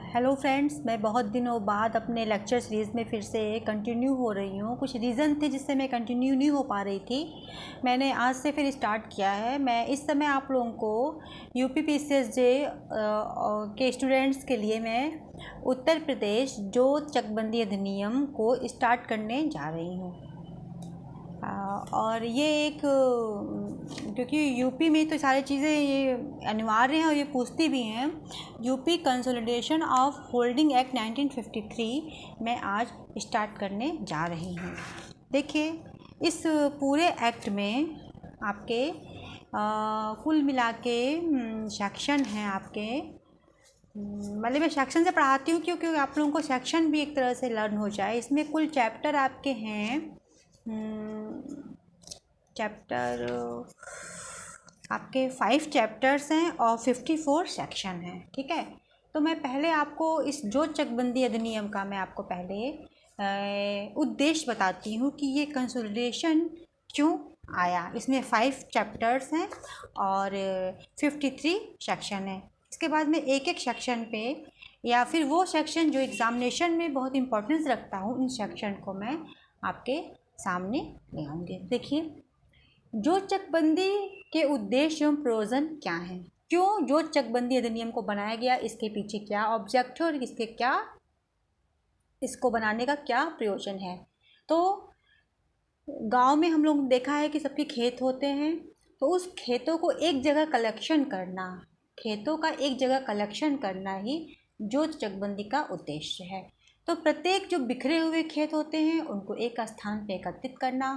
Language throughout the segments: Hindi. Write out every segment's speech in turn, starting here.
हेलो फ्रेंड्स, मैं बहुत दिनों बाद अपने लेक्चर सीरीज़ में फिर से कंटिन्यू हो रही हूँ। कुछ रीज़न थे जिससे मैं कंटिन्यू नहीं हो पा रही थी। मैंने आज से फिर स्टार्ट किया है। मैं इस समय आप लोगों को UPPCSJ के स्टूडेंट्स के लिए मैं उत्तर प्रदेश जोत चकबंदी अधिनियम को स्टार्ट करने जा रही हूँ। और ये एक क्योंकि यूपी में तो सारी चीज़ें ये अनिवार्य हैं और ये पूछती भी हैं। UP consolidation of holding act 1953 मैं आज स्टार्ट करने जा रही हूँ। देखिए, इस पूरे एक्ट में आपके कुल मिला के सेक्शन हैं आपके, मतलब मैं सेक्शन से पढ़ाती हूँ क्योंकि आप लोगों को सेक्शन भी एक तरह से लर्न हो जाए। इसमें कुल चैप्टर आपके हैं चैप्टर आपके 5 चैप्टर्स हैं और 54 सेक्शन हैं। ठीक है, तो मैं पहले आपको इस जोत चकबंदी अधिनियम का मैं आपको पहले उद्देश्य बताती हूँ कि ये कंसोलिडेशन क्यों आया। इसमें 5 चैप्टर्स हैं और 53 सेक्शन है। इसके बाद में एक एक सेक्शन पे या फिर वो सेक्शन जो एग्ज़ामिनेशन में बहुत इम्पोर्टेंस रखता हूँ, उन सेक्शन को मैं आपके सामने ले आऊँगी। देखिए, जोत चकबंदी के उद्देश्य एवं प्रयोजन क्या हैं, क्यों जोत चकबंदी अधिनियम को बनाया गया, इसके पीछे क्या ऑब्जेक्ट है और इसके क्या इसको बनाने का क्या प्रयोजन है। तो गांव में हम लोग देखा है कि सबके खेत होते हैं, तो उस खेतों को एक जगह कलेक्शन करना, खेतों का एक जगह कलेक्शन करना ही जोत चकबंदी का उद्देश्य है। तो प्रत्येक जो बिखरे हुए खेत होते हैं उनको एक स्थान पे एकत्रित करना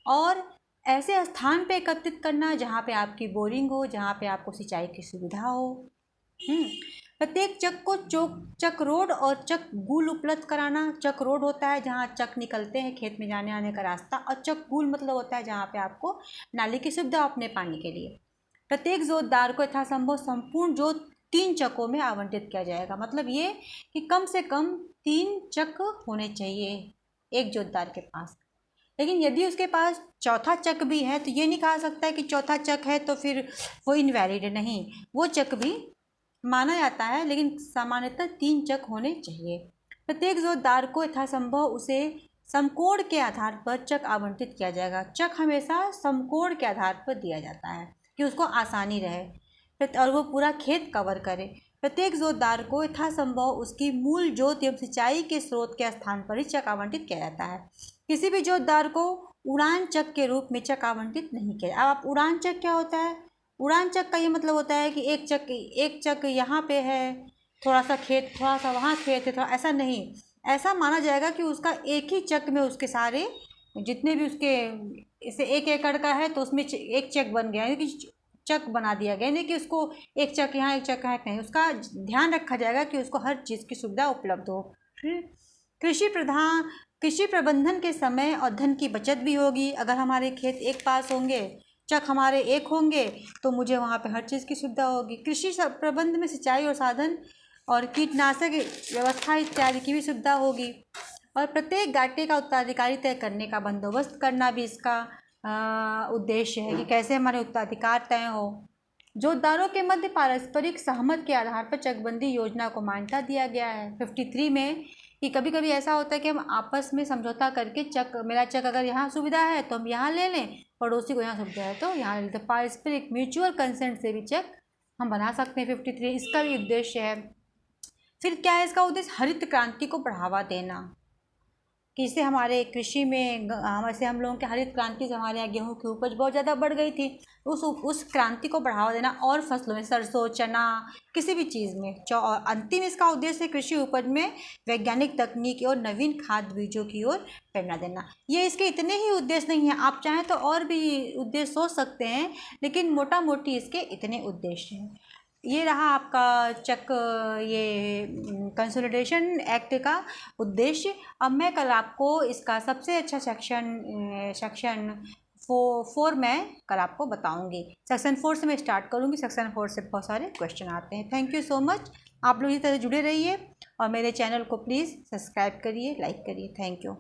और ऐसे स्थान पे एकत्रित करना जहाँ पे आपकी बोरिंग हो, जहाँ पे आपको सिंचाई की सुविधा हो। प्रत्येक चक को चक रोड और चक गुल उपलब्ध कराना। चक रोड होता है जहाँ चक निकलते हैं खेत में जाने आने का रास्ता, और चक गुल मतलब होता है जहाँ पे आपको नाली की सुविधा अपने पानी के लिए। प्रत्येक जोतदार को यथासंभव संपूर्ण जोत 3 चकों में आवंटित किया जाएगा। मतलब ये कि कम से कम 3 चक होने चाहिए एक जोतदार के पास। लेकिन यदि उसके पास चौथा चक भी है तो ये नहीं कहा सकता है कि चौथा चक है तो फिर वो इनवैलिड है। नहीं, वो चक भी माना जाता है, लेकिन सामान्यतः 3 चक होने चाहिए। प्रत्येक जोतदार को यथासंभव उसे समकोण के आधार पर चक आवंटित किया जाएगा। चक हमेशा समकोण के आधार पर दिया जाता है कि उसको आसानी रहे और वो पूरा खेत कवर करे। प्रत्येक जोतदार को यथासंभव उसकी मूल जोत एवं सिंचाई के स्रोत के स्थान पर ही चक आवंटित किया जाता है। किसी भी जोतदार को उड़ान चक के रूप में चक आवंटित नहीं किया। अब आप उड़ान चक क्या होता है? उड़ान चक का ये मतलब होता है कि एक चक यहाँ पे है, थोड़ा सा खेत, थोड़ा सा वहाँ खेत है, थोड़ा ऐसा नहीं। ऐसा माना जाएगा कि उसका एक ही चक में उसके सारे जितने भी उसके, इसे 1 एकड़ का है तो उसमें एक चक बन गया, यानी कि चक बना दिया गया, नहीं कि उसको एक चक यहाँ एक चक यहाँ नहीं। उसका ध्यान रखा जाएगा कि उसको हर चीज़ की सुविधा उपलब्ध हो। कृषि प्रबंधन के समय और धन की बचत भी होगी। अगर हमारे खेत एक पास होंगे, चक हमारे एक होंगे, तो मुझे वहाँ पे हर चीज़ की सुविधा होगी। कृषि प्रबंध में सिंचाई और साधन और कीटनाशक व्यवस्था इत्यादि की भी सुविधा होगी। और प्रत्येक घाटे का उत्तराधिकारी तय करने का बंदोबस्त करना भी इसका उद्देश्य है कि कैसे हमारे उत्तराधिकार तय हो। जोतदारों के मध्य पारस्परिक सहमत के आधार पर चकबंदी योजना को मान्यता दिया गया है 53 में कि कभी कभी ऐसा होता है कि हम आपस में समझौता करके मेरा चक अगर यहाँ सुविधा है तो हम यहाँ ले लें, पड़ोसी को यहाँ सुविधा है तो यहाँ ले लेते। पारस्परिक म्यूचुअल कंसेंट से भी चक हम बना सकते हैं 53, इसका भी उद्देश्य है। फिर क्या है इसका उद्देश्य? हरित क्रांति को बढ़ावा देना, कि इससे हमारे कृषि में वैसे हम लोगों के हरित क्रांति से हमारे यहाँ गेहूँ की उपज बहुत ज़्यादा बढ़ गई थी। उस क्रांति को बढ़ावा देना और फसलों में सरसों, चना, किसी भी चीज़ में। अंतिम इसका उद्देश्य है कृषि उपज में वैज्ञानिक तकनीक और नवीन खाद बीजों की ओर प्रेरणा देना। ये इसके इतने ही उद्देश्य नहीं हैं, आप चाहें तो और भी उद्देश्य सोच सकते हैं, लेकिन मोटा मोटी इसके इतने उद्देश्य हैं। ये रहा आपका ये कंसोलिडेशन एक्ट का उद्देश्य। अब मैं कल आपको इसका सबसे अच्छा सेक्शन 4 मैं कल आपको बताऊंगी। सेक्शन 4 से मैं स्टार्ट करूंगी। सेक्शन 4 से बहुत सारे क्वेश्चन आते हैं। Thank you so much. आप लोग इसी तरह जुड़े रहिए और मेरे चैनल को प्लीज़ सब्सक्राइब करिए, लाइक करिए। Thank you.